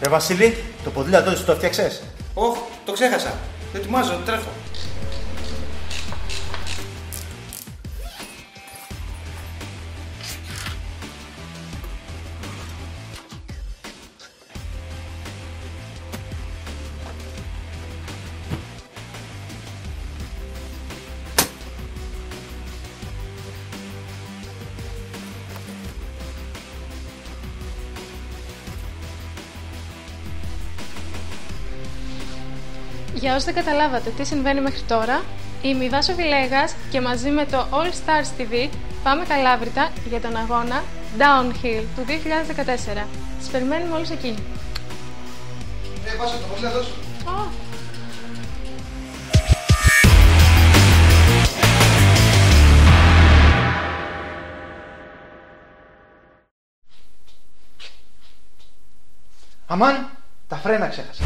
Βασίλη, το ποδήλατό σου το έφτιαξες? Ωχ, το ξέχασα. Το ετοιμάζω, το τρέχω. Για όσοι δεν καταλάβατε τι συμβαίνει μέχρι τώρα, είμαι η Δάσο Βιλέγας και μαζί με το All Stars TV πάμε καλάβρητα για τον αγώνα Downhill του 2014. Σας περιμένουμε όλους εκεί. Πάσα το ποδήλατό σου. Αμάν, τα φρένα ξέχασα.